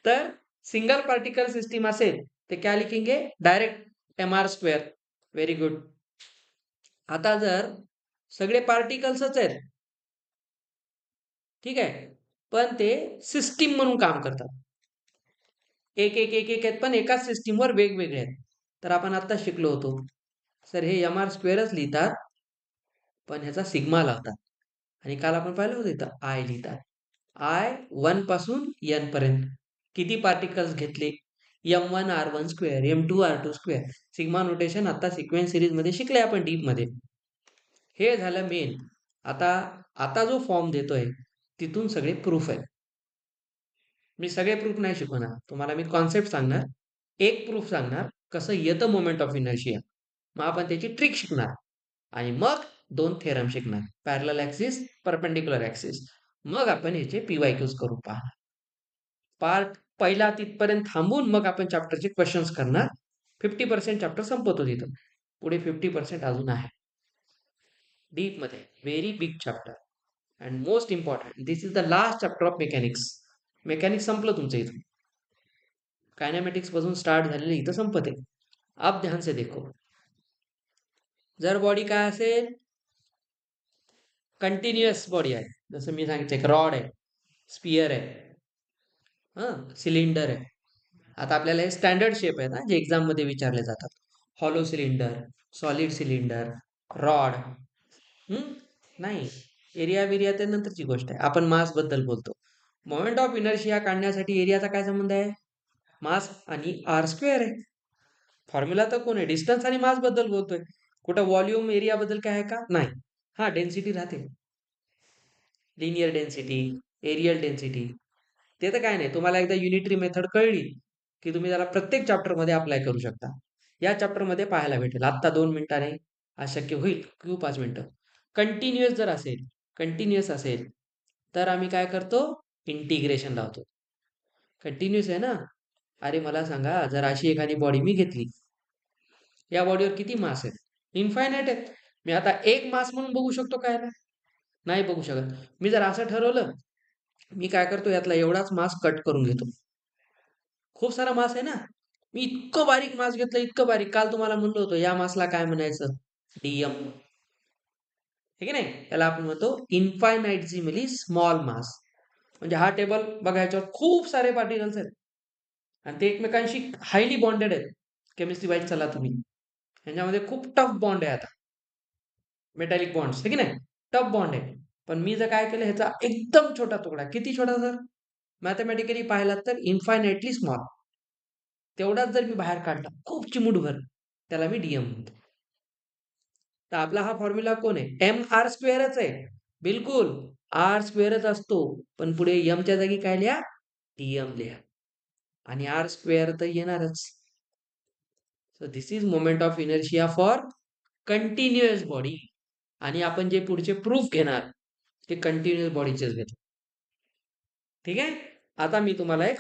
तर सिंगल पार्टिकल सिस्टीम असेल ते क्या लिखेंगे? Direct m r square. Very good. आता जर सगळे पार्टिकल्सच आहेत, ठीक आहे, पण ते सिस्टीम म्हणून काम करतात, एक एक एक एक आहेत, पण एकाच सिस्टीमवर वेगवेगळे आहेत. तर आपण आता शिकलो होतो सर हे एम आर स्क्वेअरच लिहितात, पण ह्याचा सिग्मा लावतात. आणि काल आपण पाहिलं होतं इथं आय लिहितात. आय 1 पासून एन पर्यंत किती पार्टिकल्स घेतले? M1 R1 square, M2 R2 square. Sigma notation आता सिक्वेन्स सिरीज मध्ये शिकले आपण डीप मध्ये. हे झालं मेन. आता आता जो फॉर्म देतोय तिथून सगळे प्रूफ आहे. मी सगळे प्रूफ नाही शिकवणार तुम्हाला, मी कॉन्सेप्ट सांगणार, एक प्रूफ सांगणार कसं येतं मोमेंट ऑफ इनर्शिया. मग आपण त्याची ट्रिक शिकणार, आणि मग 2 थेरम शिकणार, पॅरलल ऍक्सिस, परपेंडिक्युलर ऍक्सिस. मग आपण याचे PYQs करू पाहणार. पार्ट पहिला तिथपर्यंत थांबून मग आपण चॅप्टरचे क्वेश्चन्स करणार. 50% चॅप्टर संपवतो तिथं. पुढे 50% अजून आहे डीप मध्ये. Very big chapter and most important. This is the last chapter of mechanics. Mechanics संपलं तुमचं इथं. कायनेमॅटिक्स पासून स्टार्ट झालेलं इथं संपते. अब ध्यान से देखो. जर बॉडी काय असेल, कंटिन्युअस बॉडी आहे, जसं मी सांगितलं एक रॉड आहे, स्पियर आहे, सिलेंडर आहे. आता आपल्याला हे स्टँडर्ड शेप आहे ना जे एक्झाम मध्ये विचारले जातात. Hollow cylinder, solid cylinder, rod. नाही, एरिया बिरिया ते नंतरची गोष्ट आहे. आपण मास बद्दल बोलतो. मोमेंट ऑफ इनर्शिया काढण्यासाठी एरियाचा काय संबंध आहे? मास आणि आर स्क्वेअर आहे. फॉर्म्युला तर कोण आहे? डिस्टन्स आणि मास बद्दल बोलतोय. कुठं व्हॉल्यूम एरिया बद्दल काय आहे का? नाही. हा, डेन्सिटी राहते, लिनियर डेन्सिटी, एरियल डेन्सिटी. ते तर काय नाही, तुम्हाला एकदा युनिटरी मेथड कळली की तुम्ही त्याला प्रत्येक चॅप्टर मध्ये अप्लाय करू शकता. या चॅप्टर मध्ये पाहायला भेटेल. आत्ता 2 मिनिटाने अशक्य होईल, किंवा 5 मिनिटं. कंटिन्युअस जर असेल, कंटिन्युअस असेल तर आम्ही काय करतो? इंटिग्रेशन लावतो. कंटिन्युअस आहे ना. अरे मला सांगा, जर अशी एखादी बॉडी मी घेतली, या बॉडीवर किती मास आहेत? इन्फायनाईट आहेत. मी आता एक मास म्हणून बघू शकतो का याला? नाही बघू शकत. मी जर असं ठरवलं, मी काय करतो यातला एवढाच मास कट करून घेतो. खूप सारा मास आहे ना. मी इतकं बारीक मास घेतलं, इतकं बारीक. काल तुम्हाला म्हणलो होतो या मासला काय म्हणायचं? डीएम. हे की नाही? त्याला आपण म्हणतो इन्फायनाइटसिमली स्मॉल मास. म्हणजे हा टेबल बघा, याच्यावर खूप सारे पार्टिकल्स आहेत आणि ते एकमेकांशी हायली बॉन्डेड आहेत. केमिस्ट्री वाईज चला तुम्ही, ह्याच्यामध्ये खूप टफ बॉन्ड आहे. आता मेटॅलिक बॉन्ड्स आहे की नाही, टफ बॉन्ड आहे. पण मी जर काय केलं, ह्याचा एकदम छोटा तुकडा, किती छोटा सर? मॅथमॅटिकली पाहिलात तर इन्फायनाइटली स्मॉल, तेवढाच जर मी बाहेर काढला खूप चिमूटभर, त्याला मी डीएम म्हणतो. तर आपला हा फॉर्म्युला कोण आहे? एम आर स्क्वेअरच आहे. बिलकुल आर स्क्वेअरच असतो, पण पुढे एमच्या जागी काय लिहा? डीएम लिहा. आणि आर स्क्वेअर तर येणारच. So this is moment of inertia for continuous body. आणि आपण जे पुढचे प्रूफ घेणार ते कंटिन्युअस बॉडीचेच घेतो. ठीक आहे. आता मी तुम्हाला एक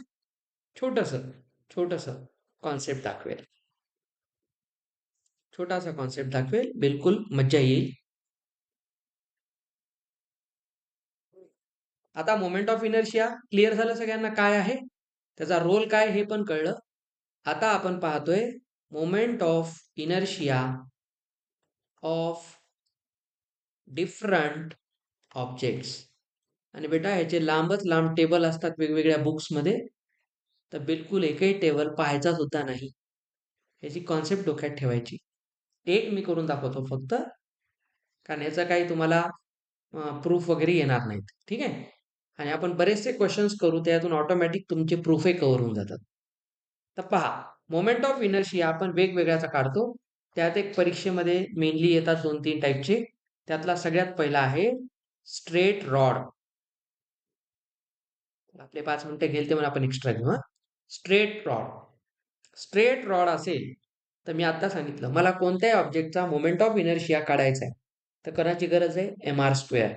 छोटस छोटस कॉन्सेप्ट दाखवेल. छोटासा कॉन्सेप्ट दाखवेल, बिलकुल मज्जा येईल. आता मोमेंट ऑफ इनर्शिया क्लिअर झालं सगळ्यांना काय आहे, त्याचा रोल काय हे पण कळलं. आता आपण पाहतोय moment of inertia of different objects. आणि बेटा ह्याचे लांबच लांब टेबल असतात वेगवेगळ्या बुक्समध्ये, तर बिलकुल एकही टेबल पाहायचा सुद्धा नाही. याची कॉन्सेप्ट डोक्यात ठेवायची. एक मी करून दाखवतो फक्त, कारण याचा काही तुम्हाला प्रूफ वगैरे येणार नाहीत. ठीक आहे. आणि आपण बरेचसे क्वेश्चन्स करू, त्यातून ऑटोमॅटिक तुमचे प्रूफही कव्हर होऊन जातात. तर पहा, मोमेंट ऑफ इनर्शिया आपण वेगवेगळ्याचा काढतो. त्यात एक परीक्षेमध्ये मेनली येतात 2-3 टाईपचे. त्यातला सगळ्यात पहिला आहे स्ट्रेट रॉड. आपले 5 मिनिटं गेले ते म्हणून आपण एक्स्ट्रा घेऊ. Straight rod. स्ट्रेट रॉड असेल तर मी आता सांगितलं, मला कोणत्याही ऑब्जेक्टचा मोमेंट ऑफ इनर्शिया काढायचा आहे, तर करायची गरज आहे एम आर स्क्वेअर.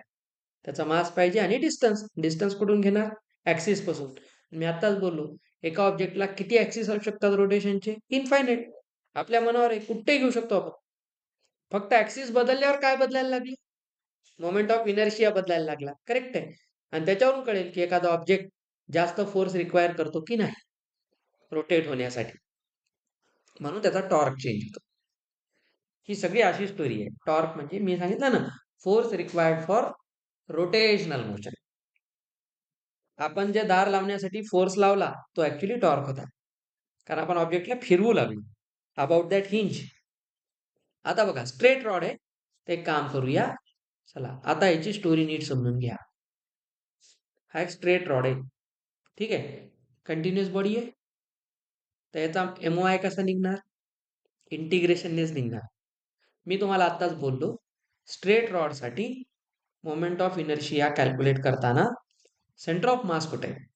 त्याचा मास पाहिजे आणि डिस्टन्स. डिस्टन्स कुठून घेणार? ऍक्सिस पासून. मी आताच बोललो, एका ऑब्जेक्टला किती ऍक्सिस असू शकतात रोटेशनचे? इन्फायनाइट. आपल्या मनावर आहे, कुठेही घेऊ शकतो आपण. फक्त ऍक्सिस बदलल्यावर काय बदलायला लागली? मोमेंट ऑफ इनर्शिया बदलायला लागला. करेक्ट आहे. आणि त्याच्यावरून कळेल की एखादा ऑब्जेक्ट जास्त फोर्स रिक्वायर करतो की नाही रोटेट होण्यासाठी. म्हणून त्याचा टॉर्क चेंज होतो. ही सगळी अशी स्टोरी आहे. टॉर्क म्हणजे मी सांगितलं ना, force required for rotational motion. आपण जे दार लावण्यासाठी फोर्स लावला तो ऍक्च्युली टॉर्क होता, कारण आपण ऑब्जेक्टला फिरवू लागलो. About that hinge. आता बघा, स्ट्रेट रॉड आहे, ते काम करूया. चला आता याची स्टोरी नीट समजून घ्या. हा एक स्ट्रेट रॉड आहे. ठीक आहे. कंटिन्युअस बॉडी आहे, तर याचा एमओआय कसा निघणार? इंटिग्रेशननेच निघणार. मी तुम्हाला आत्ताच बोललो, स्ट्रेट रॉडसाठी मोमेंट ऑफ इनर्शिया कॅल्क्युलेट करताना सेंटर ऑफ मास कुठे आहे?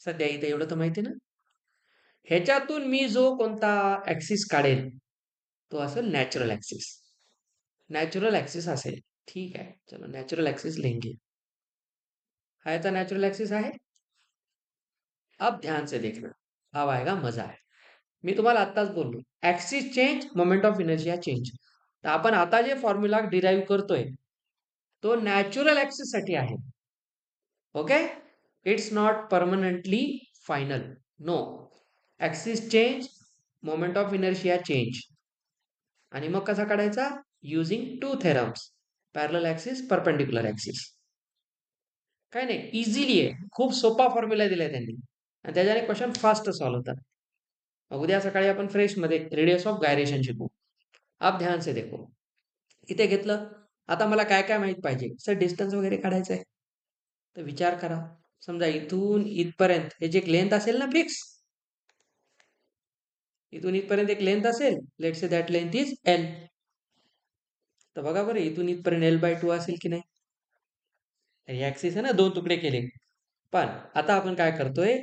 सध्या इथे एवढं तर माहिती ना. ह्याच्यातून मी जो कोणता ऍक्सिस काढेल तो असेल नॅचरल ऍक्सिस. नॅचरल ऍक्सिस असेल. ठीक आहे, चलो नॅचरल ऍक्सिस लेंगे. हा याचा नॅचरल ऍक्सिस आहे. अब ध्यान से देखना, अब आएगा मजा आहे. मी तुम्हाला आत्ताच बोललो, axis change, moment of inertia change. तर आपण आता जे फॉर्म्युला डिराईव्ह करतोय तो नॅचरल ऍक्सिस साठी आहे. Okay. It's not permanently final. No. Axis change, moment of inertia change. आणि मग कसा काढायचा? Using 2 theorems, parallel axis, perpendicular axis. काय नाही, इझिली आहे. खूप सोपा फॉर्म्युला दिलाय त्यांनी आणि त्याच्याने क्वेश्चन फास्ट सॉल्व्ह होतात. उद्या सकाळी आपण फ्रेश मध्ये रेडियस ऑफ गायरेशन शिकू. आप ध्यान से देखो. इथे घेतलं. आता मला काय काय माहित पाहिजे? सर डिस्टन्स वगैरे काढायचं आहे. तर विचार करा, समजा इथून इथपर्यंत ह्याची एक लेंथ असेल ना फिक्स. इथून इथपर्यंत एक लेंथ असेल, let's say that length is L. तर बघा बरं, इथून इथपर्यंत L/2 असेल की नाही? ऍक्सिस आहे ना, 2 तुकडे केले. पण आता आपण काय करतोय,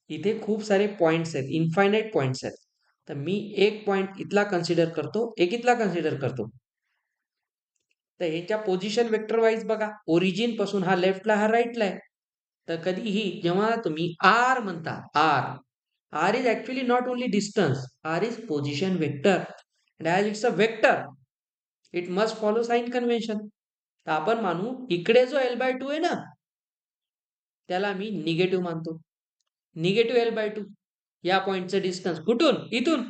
इथे खूप सारे पॉइंट्स आहेत, इन्फायनाइट पॉइंट्स आहेत. तर मी एक पॉइंट इथला कन्सिडर करतो, एक इथला कन्सिडर करतो. तर ह्याच्या पोझिशन वेक्टर वाईज बघा, ओरिजिन पासून हा लेफ्टला, हा राईटला आहे. तर कधीही जेव्हा तुम्ही आर म्हणता, r is actually not only distance, r is position vector. And as it's a vector, it must follow sign convention. तर आपण मानू इकडे जो L/2 आहे ना, त्याला मी निगेटिव्ह मानतो. निगेटिव्ह L/2 या पॉईंटचं डिस्टन्स कुठून? इथून.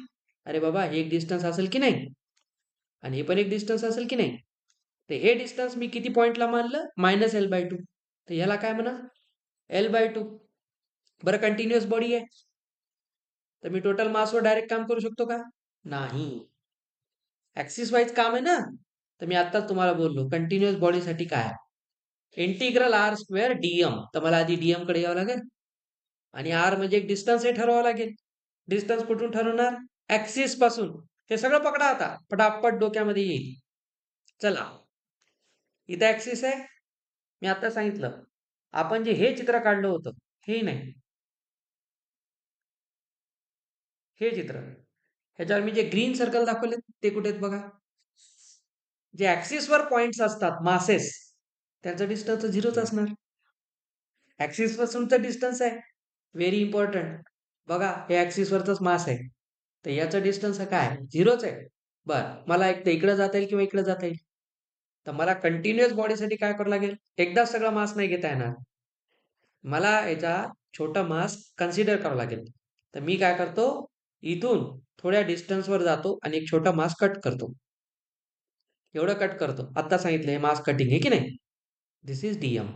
अरे बाबा, हे एक डिस्टन्स असेल की नाही, आणि हे पण एक डिस्टन्स असेल की नाही. तर हे डिस्टन्स मी किती पॉईंटला मानलं? -L/2. तर ह्याला काय म्हणा? L/2. बरं, कंटिन्युअस बॉडी आहे, तर मी टोटल मासवर डायरेक्ट काम करू शकतो का? नाही. ऍक्सिस वाईज काम आहे ना. तर मी आत्ताच तुम्हाला बोललो कंटिन्युअस बॉडीसाठी काय आहे? Integral r² dm. तर मला आधी dm कडे यावं लागेल, आणि r म्हणजे एक डिस्टन्स हे ठरवावं लागेल. डिस्टन्स कुठून ठरवणार? ऍक्सिस पासून. हे सगळं पकडा आता, पटापट डोक्यामध्ये येईल. चला, इथं ऍक्सिस आहे. मी आता सांगितलं, आपण जे हे चित्र काढलं होतं, हे नाही, हे चित्र, ह्याच्यावर मी जे ग्रीन सर्कल दाखवले ते कुठे आहेत बघा. जे ऍक्सिसवर पॉइंट्स असतात, मासेस, त्यांचं डिस्टन्स 0च असणार. ऍक्सिस पासूनचं डिस्टन्स आहे, व्हेरी इम्पॉर्टंट. बघा, हे ऍक्सिस वरच मास आहे, तर याचं डिस्टन्स काय? 0च आहे. बर, मला एक तर इकडे जाता येईल किंवा इकडे जाता येईल. तर मला कंटिन्युअस बॉडीसाठी काय करावं लागेल? एकदाच सगळा मास नाही घेता येणार, मला याचा छोटा मास कन्सिडर करावा लागेल. तर मी काय करतो, इथून थोड्या डिस्टन्सवर जातो आणि एक छोटा मास कट करतो. एवढं कट करतो. आता सांगितलं हे मास कटिंग आहे की नाही. दिस इज डीएम.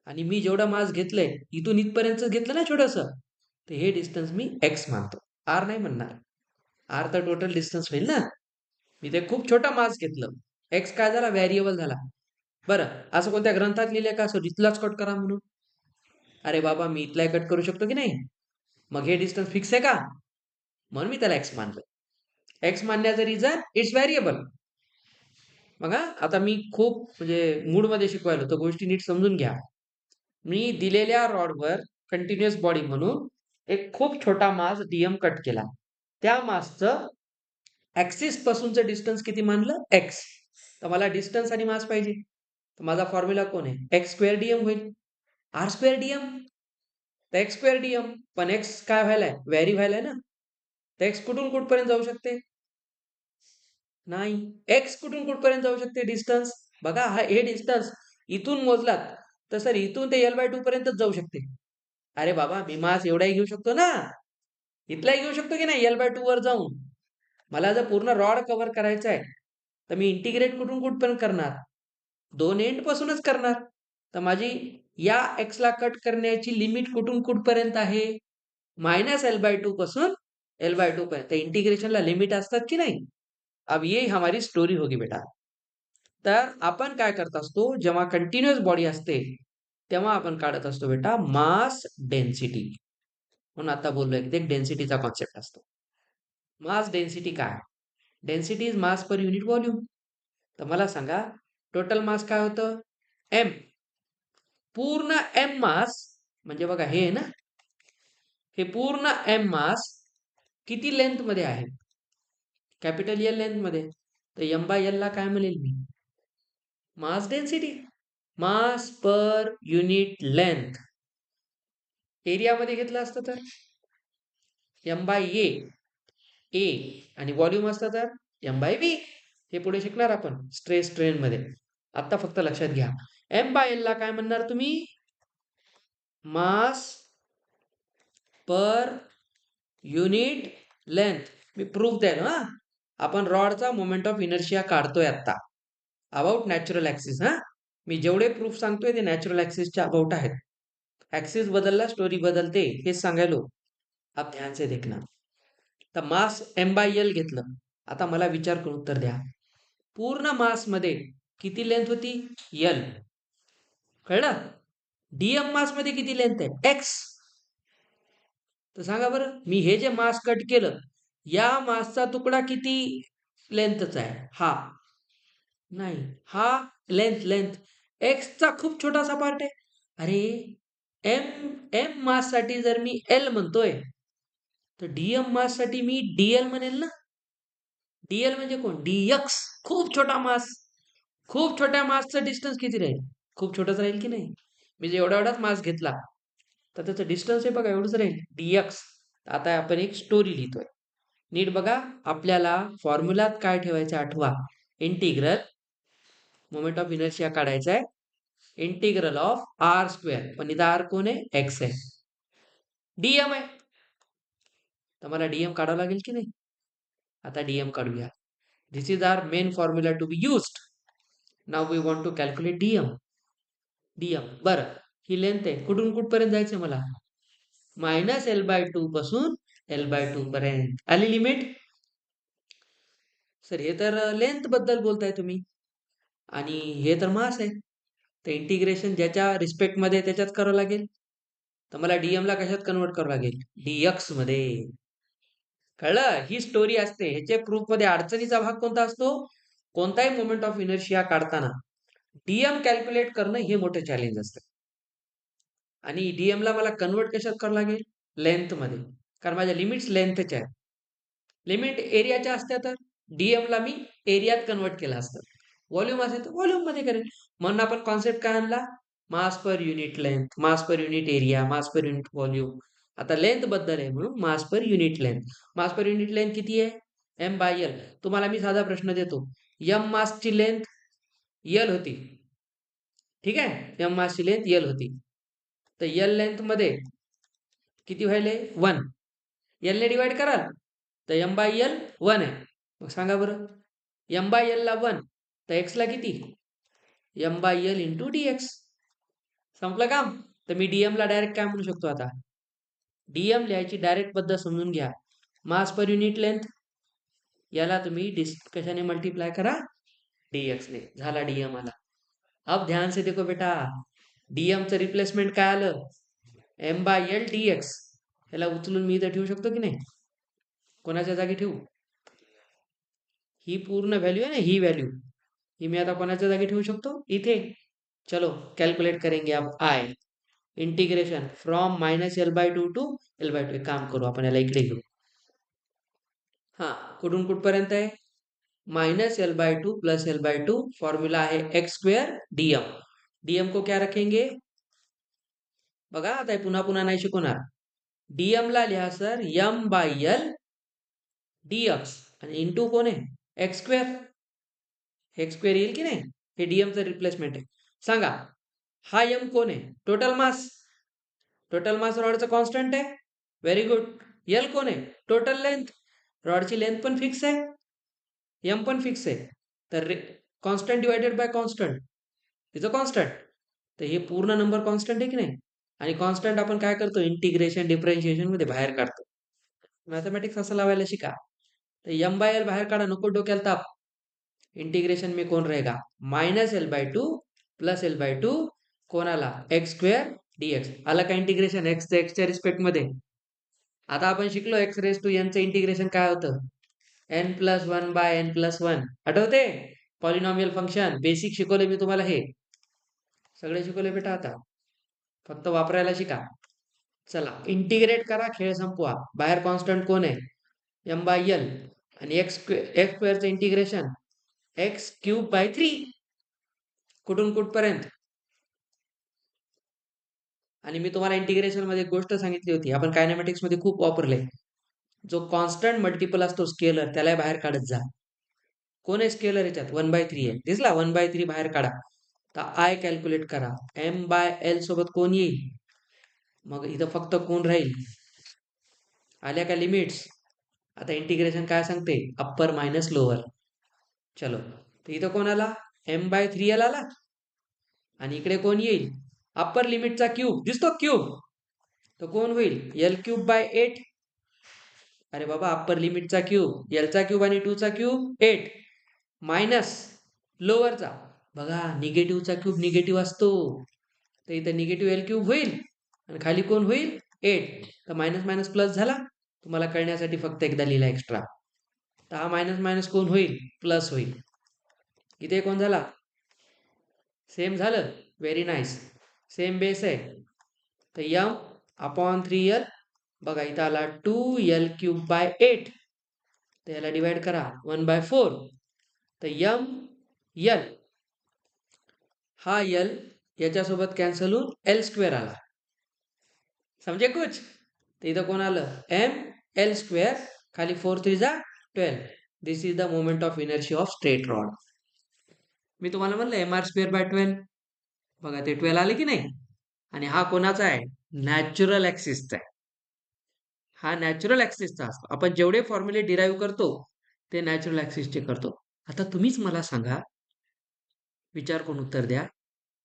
आणि मी जेवढा मास घेतलंय, इथून इथपर्यंत घेतलं ना छोटस, तर हे डिस्टन्स मी एक्स मानतो, आर नाही म्हणणार. आर तर टोटल डिस्टन्स होईल ना. मी ते खूप छोटा मास घेतलं, एक्स काय झाला? व्हेरिएबल झाला. बरं, असं कोणत्या ग्रंथात लिहिलंय का असं इथलाच कट करा म्हणून? अरे बाबा, मी इथलाही कट करू शकतो की नाही. मग हे डिस्टन्स फिक्स आहे का? म्हणून मी त्याला एक्स मानलं. एक्स मानण्याचं रिझन, इट्स व्हेरिएबल. बघा, आता मी खूप म्हणजे मूडमध्ये शिकवायलो, तर गोष्टी नीट समजून घ्या. मी दिलेल्या रॉडवर कंटिन्युअस बॉडी म्हणून एक खूप छोटा मास डीएम कट केला. त्या मासचं ऍक्सिस पासूनचं डिस्टन्स किती मानलं? एक्स. तर मला डिस्टन्स आणि मास पाहिजे, तर माझा फॉर्म्युला कोण आहे? x² dm होईल. r² dm, तर x² dm. पण एक्स काय व्हायलाय? व्हॅरी व्हायलाय ना. तर एक्स कुठून कुठपर्यंत जाऊ शकते? नाही. एक्स कुठून कुठपर्यंत जाऊ शकते? डिस्टन्स बघा, हे डिस्टन्स इथून मोजलात तर सर इथून ते L/2 पर्यंतच जाऊ शकते. अरे बाबा, मी मास एवढाही घेऊ शकतो ना, इथलाही घेऊ शकतो की नाही L/2 वर जाऊन. मला जर पूर्ण रॉड कव्हर करायचा आहे, तर मी इंटिग्रेट कुठून कुठपर्यंत करणार? दोन एंड पासूनच करणार. तर माझी या एक्सला कट करण्याची लिमिट कुठून कुठपर्यंत आहे? -L/2 पासून L/2 पर्यंत. इंटिग्रेशनला लिमिट असतात की नाही. अब ये हमारी स्टोरी होगी बेटा. तर आपण काय करत असतो, जेव्हा कंटिन्युअस बॉडी असते, तेव्हा आपण काढत असतो बेटा मास डेन्सिटी. म्हणून आता बोललोय की एक डेन्सिटीचा कॉन्सेप्ट असतो. मास डेन्सिटी काय? Density is mass per unit volume. तर मला सांगा, टोटल मास काय होतं? एम. पूर्ण एम मास म्हणजे बघा हे ना, हे पूर्ण एम मास किती लेंथ मध्ये आहे? कॅपिटल एल लेंथ मध्ये. तर M/L ला काय म्हणेल मी? Mass density. Mass per unit length. एरियामध्ये घेतलं असतं तर M/A, ए, आणि व्हॉल्यूम असतं तर M/V. हे पुढे शिकणार आपण स्ट्रेस स्ट्रेन मध्ये. आता फक्त लक्षात घ्या, M/L ला काय म्हणणार तुम्ही? मास पर युनिट लेंथ. मी प्रूफ द्याल हा. आपण रॉडचा मोमेंट ऑफ इनर्शिया काढतोय आता, अबाउट नॅचरल ऍक्सिस. हा, मी जेवढे प्रूफ सांगतोय ते नॅचरल ऍक्सिसच्या अबाउट आहेत. ऍक्सिस बदलला स्टोरी बदलते, हेच सांगायलो. आप ध्यान से देखना. तर मास M/L घेतलं. आता मला विचार करून उत्तर द्या, पूर्ण मास मध्ये किती लेंथ होती? L. कळलं? डीएम मास मध्ये किती लेंथ आहे? एक्स. तर सांगा बरं, मी हे जे मास कट केलं, या मासचा तुकडा किती लेंथचा आहे? हा नाही, हा लेंथ एक्सचा खूप छोटासा पार्ट आहे. अरे, एम एम मास साठी जर मी एल म्हणतोय, तर डीएम मास साठी मी डीएल म्हणेल ना. डीएल म्हणजे कोण? डीएक्स. खूप छोटा मास. खूप छोट्या मासचं डिस्टन्स किती राहील? खूप छोटंच राहील की नाही. मी जर एवढाच मास घेतला तर त्याचं डिस्टन्स हे बघा एवढंच राहील dx. आता आपण एक स्टोरी लिहितोय. नीट बघा, आपल्याला फॉर्म्युलात काय ठेवायचं आठवा. इंटिग्रल मोमेंट ऑफ इनर्शिया काढायचा आहे. इंटिग्रल ऑफ आर स्क्वेअर, पण इथं आर कोण आहे? एक्स आहे. डीएम आहे, तर मला डीएम काढावं लागेल की नाही? आता डीएम काढूया. This is our main formula to be used. Now we want to calculate dm. बरं, ही लेंथ आहे, कुठून कुठपर्यंत जायचं मला? -L/2 पासून L/2 पर्यंत. आली लिमिट? सर हे तर लेंथ बद्दल बोलताय तुम्ही, आणि हे तर मास आहे, तर इंटिग्रेशन ज्याच्या रिस्पेक्ट मध्ये त्याच्यात करावं लागेल. तर मला डीएम ला कशात कन्वर्ट करावं लागेल? dx मध्ये. कळलं? ही स्टोरी असते. ह्याचे प्रूफ मध्ये अडचणीचा भाग कोणता असतो? कोणताही मोमेंट ऑफ इनर्शिया काढताना डीएम कॅल्क्युलेट करणं हे मोठं चॅलेंज असतं. आणि डीएम ला मला कन्वर्ट कशात करावं लागेल? लेंथ मध्ये, कारण माझ्या लिमिट्स लेंथच्या आहेत. लिमिट एरियाच्या असत्या तर डीएम ला मी एरियात कन्वर्ट केलं असतं. व्हॉल्यूम असेल तर व्हॉल्यूम मध्ये करेल. म्हणून आपण कॉन्सेप्ट काय आणला? मास पर युनिट लेंथ, मास पर युनिट एरिया, मास पर युनिट व्हॉल्यूम. आता लेंथ बद्दल आहे म्हणून मास पर युनिट लेंथ. मास पर युनिट लेंथ किती आहे? m/l. तुम्हाला मी साधा प्रश्न देतो. m मासची लेंथ l होती, ठीक आहे? m मासची लेंथ l होती, तर l लेंथ मध्ये किती व्हायले? 1. l ने डिवाइड कराल तर m/l 1 आहे. मग सांगा बरं, m/l ला 1 तर x ला किती? m/l into dx. संपलं काम. तर मी डीएम ला डायरेक्ट काय म्हणू शकतो? आता डीएम लिहायची डायरेक्ट पद्धत समजून घ्या. मास पर युनिट लेंथ, याला तुम्ही कशाने मल्टीप्लाय करा? dx ने. झाला डीएम आला. अब ध्यान से देखो बेटा, डीएम चं रिप्लेसमेंट काय आलं? m/l dx. याला उचलून मी इथं ठेवू शकतो की नाही? कोणाच्या जागी ठेवू? ही पूर्ण व्हॅल्यू आहे ना, ही व्हॅल्यू, ही मी आता कोणाच्या जागी ठेवू शकतो? इथे. चलो कैलकुलेट करेंगे अब I. Integration from -L/2 to L/2. एक काम करू आपण, याला इकडे घेऊ. हा, कुठून कुठपर्यंत आहे? -L/2 plus L/2. फॉर्म्युला है x² dm. dm को क्या रखेंगे? बघा, आता पुन्हा पुन्हा नाही शिकवणार. dm ला लिहा सर m/l dx, आणि इंटू कोण आहे? x². x² येईल की नाही? हे dm चं रिप्लेसमेंट आहे. सांगा, हा m कोण आहे? Total mass. टोटल मास रॉडचं कॉन्स्टंट आहे. Very good. l कोण आहे? Total length. रॉडची लेंथ पण फिक्स आहे, m पण फिक्स आहे, तर constant divided by constant is a constant. तर हे पूर्ण नंबर कॉन्स्टंट आहे की नाही? आणि कॉन्स्टंट आपण काय करतो? इंटिग्रेशन डिफरन्शिएशन मध्ये बाहेर काढतो. मॅथमॅटिक्स असं लावायला शिका. तर m/l बाहेर काढा, नको डोक्याला ताप. इंटिग्रेशन में कौन रहेगा? -L/2 प्लस L/2 कोणाला? x² dx. आला का इंटिग्रेशन एक्सच्या रिस्पेक्ट मध्ये? आता आपण शिकलो x⁴n चं इंटिग्रेशन काय होतं? n+1/n+1. आठवते? Polynomial function. बेसिक शिकवले मी तुम्हाला, हे सगळे शिकवले बेटा. आता फक्त वापरायला शिका. चला इंटिग्रेट करा, खेळ संपवा. बाहेर कॉन्स्टंट कोण आहे? m/l. आणि x² चं इंटिग्रेशन x³/3. कुठून कुठपर्यंत? आणि मी तुम्हाला इंटिग्रेशन मध्ये एक गोष्ट सांगितली होती, आपण कायनेमॅटिक्स मध्ये खूप वापरले. जो कॉन्स्टंट मल्टिपल असतो स्केलर, त्याला बाहेर काढत जा. कोण आहे स्केलर याच्यात? 1/3 आहे. दिसला? 1/3 बाहेर काढा. तर I कॅल्क्युलेट करा. m/l सोबत कोण येईल? मग इथं फक्त कोण राहील? आल्या का लिमिट्स? आता इंटिग्रेशन काय सांगते? Upper minus lower. चलो, तर इथं कोण आला? m/3l आला. आणि इकडे कोण येईल? अप्पर लिमिटचा क्यूब. दिसतो क्यूब? तर कोण होईल? L³/8. अरे बाबा, अप्पर लिमिटचा क्यूब, L चा क्यूब आणि 2 चा क्यूब 8, मायनस लोअरचा. बघा, निगेटिव्हचा क्यूब निगेटिव्ह असतो, तर इथं निगेटिव्ह L³ होईल, आणि खाली कोण होईल? 8. तर मायनस मायनस प्लस झाला. तुम्हाला कळण्यासाठी फक्त एकदा लिहिला एक्स्ट्रा. तर हा मायनस मायनस कोण होईल? प्लस होईल. इथे कोण झाला? सेम झालं. Very nice. सेम बेस आहे. तर m/3l. बघा, इथं आला 2l³/8. तर याला डिवाइड करा 1/4. तर m l, हा l याच्यासोबत कॅन्सल होऊन एल स्क्वेअर आला. समजे कुछ? तर इथं कोण आलं? एम एल स्क्वेअर, खाली 4 3 जा 12. This is the moment of inertia of straight rod. मी तुम्हाला म्हणलं एम आर स्क्वेअर बाय 12. बघा ते 12 आले की नाही. आणि हा कोणाचा आहे? नॅचरल ऍक्सिसचा आहे. हा नॅचरल ऍक्सिसचा असतो. आपण जेवढे फॉर्म्युले डिराईव्ह करतो ते नॅचरल ऍक्सिसचे करतो. आता तुम्हीच मला सांगा, विचार करून उत्तर द्या.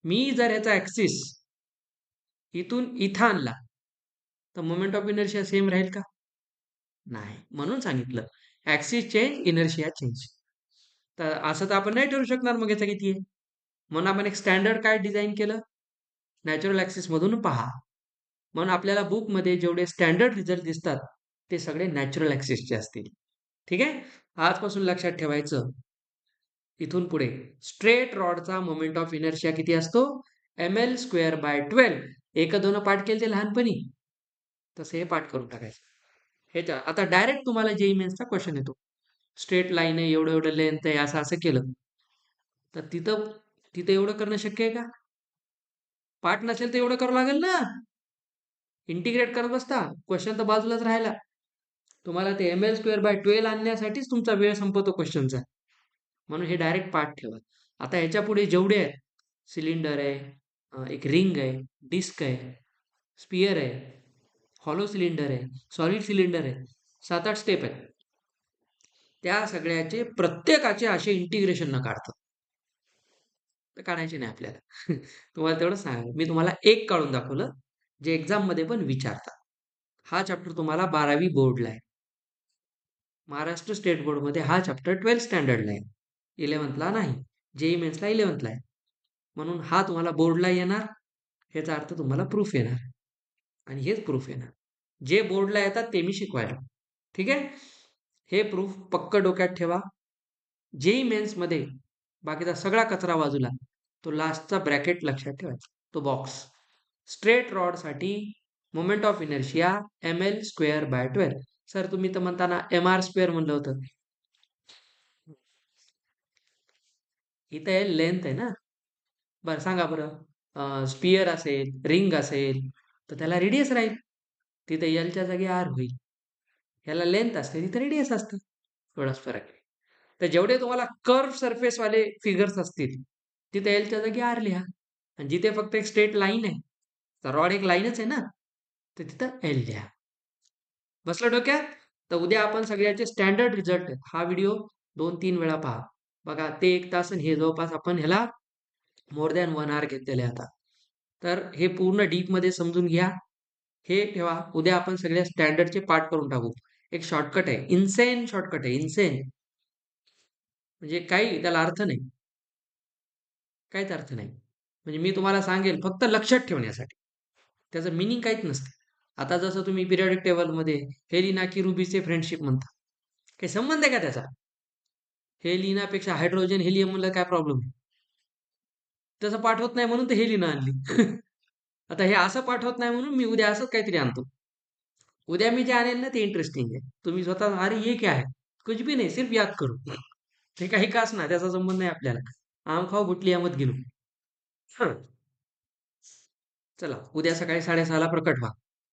मी जर ह्याचा ऍक्सिस इथून इथं आणला तर मोमेंट ऑफ इनर्शिया सेम राहील का? नाही. म्हणून सांगितलं ऍक्सिस चेंज, इनर्शिया चेंज. तर असं तर आपण नाही ठरवू शकणार मग याचा किती आहे. म्हणून आपण एक स्टँडर्ड काय डिझाईन केलं? नॅचरल ऍक्सिस मधून पहा. म्हणून आपल्याला बुकमध्ये जेवढे स्टँडर्ड रिझल्ट दिसतात ते सगळे नॅचरल ऍक्सिसचे असतील. ठीक आहे. आजपासून लक्षात ठेवायचं, इथून पुढे स्ट्रेट रॉडचा मोमेंट ऑफ इनर्शिया किती असतो? M L square by 12. एक दोन पाठ केले ते लहानपणी, तसे हे पाठ करून टाकायचं. ह्याच्या आता डायरेक्ट तुम्हाला जेई मेन्सचा क्वेश्चन येतो. स्ट्रेट लाईन आहे, एवढं एवढं लेंथ आहे, असं असं केलं तर तिथं तिथं एवढं करणं शक्य आहे का? पाठ नसेल तर एवढं करावं लागेल ना. इंटिग्रेट करत बसता, क्वेश्चन तर बाजूलाच राहिला. तुम्हाला ते एम एल स्क्वेअर बाय 12 आणण्यासाठीच तुमचा वेळ संपवतो क्वेश्चनचा. म्हणून हे डायरेक्ट पाठ ठेवा. आता ह्याच्या पुढे जेवढे आहेत, सिलेंडर आहे, एक रिंग आहे, डिस्क आहे, स्पियर आहे, हॉलो सिलेंडर आहे, सॉलिड सिलेंडर आहे, 7-8 स्टेप आहेत. त्या सगळ्याचे प्रत्येकाचे असे इंटिग्रेशन न काढतात. तर काढायचे नाही आपल्याला. तुम्हाला तेवढं सांगा. मी तुम्हाला एक काढून दाखवलं, जे एक्झाम मध्ये पण विचारतात. हा चॅप्टर तुम्हाला 12वी बोर्डला आहे. महाराष्ट्र स्टेट बोर्डमध्ये हा चॅप्टर 12 स्टँडर्डला आहे. 11thला नाही. जेई मेन्सला 11thला आहे. म्हणून हा तुम्हाला बोर्डला येणार, ह्याचा अर्थ तुम्हाला प्रूफ येणार. आणि हेच प्रूफ येणार. जे बोर्डला येतात ते मी शिकवायला. ठीक आहे. हे प्रूफ पक्क डोक्यात ठेवा. जेई मेन्समध्ये बाकीचा सगळा कचरा बाजूला, तो लास्टचा ब्रॅकेट लक्षात ठेवायचा, तो बॉक्स. स्ट्रेट रॉडसाठी moment of inertia M L square by 12. Sir तुम्ही तर म्हणताना एम आर स्क्वेअर म्हणलं होतं. इथे लेंथ आहे ना. बरं सांगा बरं, स्पियर असेल, रिंग असेल तर त्याला रेडियस राहील. तिथे एलच्या जागी आर होईल. ह्याला लेंथ असते, तिथे रेडियस असतं. एवढाच फरक आहे. तर जेवढे तुम्हाला कर्व सरफेस वाले फिगर्स असतील तिथे एलच्या जागी आर लिहा. आणि जिथे फक्त एक स्ट्रेट लाईन आहे, तर रॉड एक लाईनच आहे ना, तर तिथं एल लिहा. बसलं डोक्यात? तर उद्या आपण सगळ्याचे स्टँडर्ड रिझल्ट, हा व्हिडिओ 2-3 वेळा पहा. बघा ते 1 तास आणि हे जवळपास आपण ह्याला मोर दॅन 1 आवर घेतलेले आता. तर हे पूर्ण डीप मध्ये समजून घ्या. हे ठेवा. उद्या आपण सगळ्या स्टँडर्डचे पार्ट करून टाकू. एक शॉर्टकट आहे, इन्सेन शॉर्टकट आहे, इन्सेन. म्हणजे काही त्याला अर्थ नाही, काहीच अर्थ नाही. म्हणजे मी तुम्हाला सांगेल फक्त लक्षात ठेवण्यासाठी, त्याचं मिनिंग काहीच नसते. आता जसं तुम्ही पिरियडिक टेबलमध्ये हेलिना की रुबीचे फ्रेंडशिप म्हणता, काही संबंध आहे का त्याचा? हेलिनापेक्षा हायड्रोजन हेलियम म्हणलं काय प्रॉब्लेम आहे? तसं पाठवत नाही म्हणून तर हेलिना आणली. आता हे असं पाठवत नाही म्हणून मी उद्या असंच काहीतरी आणतो. उद्या मी जे आणेल ना ते इंटरेस्टिंग आहे. तुम्ही स्वतः अरे ये क्या है, कुछ भी नाही, सिर्फ याद करू. ते काही काच ना, त्याचा संबंध नाही आपल्याला. आम खाऊ गुटली मत गेलो. चला उद्या सकाळी 6:30ला प्रकट व्हा.